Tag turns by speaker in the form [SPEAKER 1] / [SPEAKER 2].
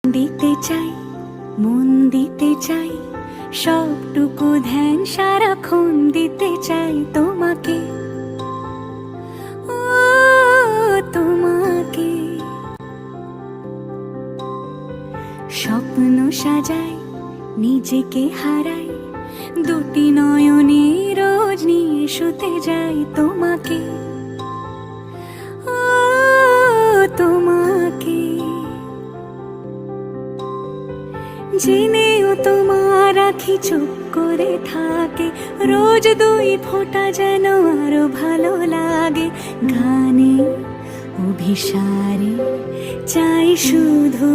[SPEAKER 1] দিতে চাই, মন দিতে চাই, সবটুকু ধ্যান সারাক্ষণ দিতে চাই তোমাকে, ও তোমাকে। স্বপ্ন সাজাই, নিজেকে হারাই, দুটি নয়নে রোজ নিয়ে শুতে যাই তোমাকে, ও তোমাকে। জেনেও তোমার আখি চুপ করে থাকে, রোজ দুই ফোঁটা যেন আরো ভালো লাগে। গানে অভিসারে চাই শুধু